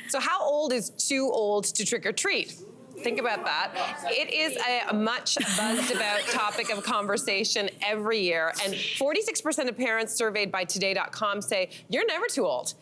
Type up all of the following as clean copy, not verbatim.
So how old is too old to trick or treat? Think about that. It is a much buzzed about topic of conversation every year, and 46% of parents surveyed by today.com say you're never too old.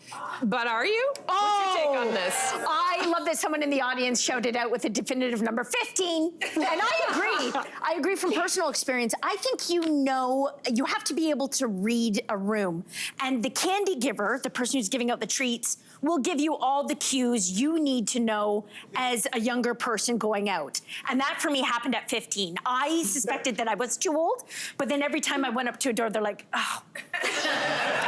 But are you? What's your take on this? I love that someone in the audience shouted out with a definitive number, 15. And I agree. I agree from personal experience. I think you have to be able to read a room. And the candy giver, the person who's giving out the treats, will give you all the cues you need to know as a younger person going out. And that for me happened at 15. I suspected that I was too old, but then every time I went up to a door, they're like, oh.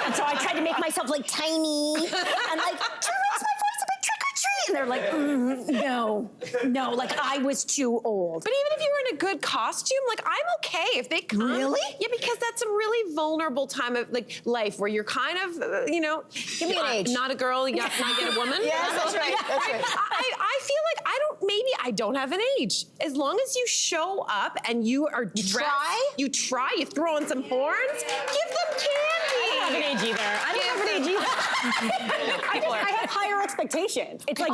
And so I tried to make myself like tiny and like, to raise my voice a bit, trick or treat. And they're like, no, like I was too old. But even if you were in a good costume, like I'm okay if they come. Really? Yeah, because that's a really vulnerable time of like life where you're kind of, Give me an age. Not a girl, not yet a woman. Yes, that's right. That's right. I feel like I don't have an age. As long as you show up and you are dressed, you throw on some horns, give them candy. I don't have an age either. I have higher expectations. It's like,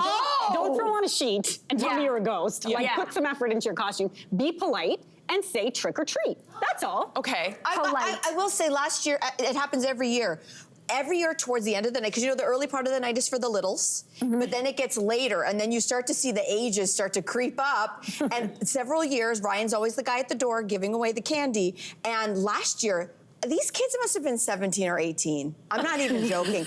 don't throw on a sheet and tell me you're a ghost. Like, put some effort into your costume. Be polite and say trick or treat. That's all. Okay. I will say last year, it happens every year. Every year towards the end of the night, because the early part of the night is for the littles, but then it gets later, and then you start to see the ages start to creep up. And several years, Ryan's always the guy at the door giving away the candy. And last year, these kids must have been 17 or 18. I'm not even joking.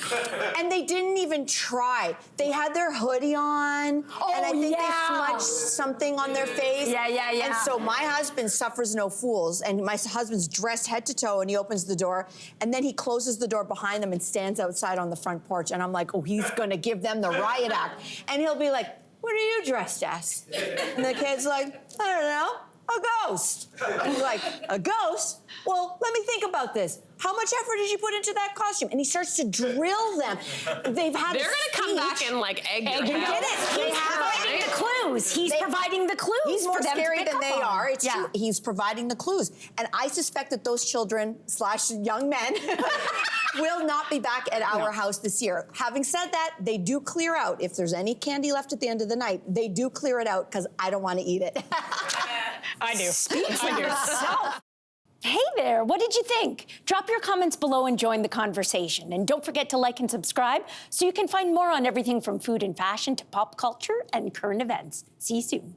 And they didn't even try. They had their hoodie on, and I think they smudged something on their face. Yeah. And so my husband suffers no fools, and my husband's dressed head to toe, and he opens the door, and then he closes the door behind them and stands outside on the front porch, and I'm like, oh, he's gonna give them the riot act. And he'll be like, what are you dressed as? And the kid's like, I don't know. A ghost. And he's like, a ghost? Well, let me think about this. How much effort did you put into that costume? And he starts to drill them. They've had They're gonna come back and like egg your Get it? He's providing the clues. He's providing the clues. He's more for them scary to pick than they up on. are. It's true. He's providing the clues. And I suspect that those children / young men will not be back at our house this year. Having said that, they do clear out. If there's any candy left at the end of the night, they do clear it out because I don't want to eat it. I do. Speak for yourself. Hey there, what did you think? Drop your comments below and join the conversation. And don't forget to like and subscribe so you can find more on everything from food and fashion to pop culture and current events. See you soon.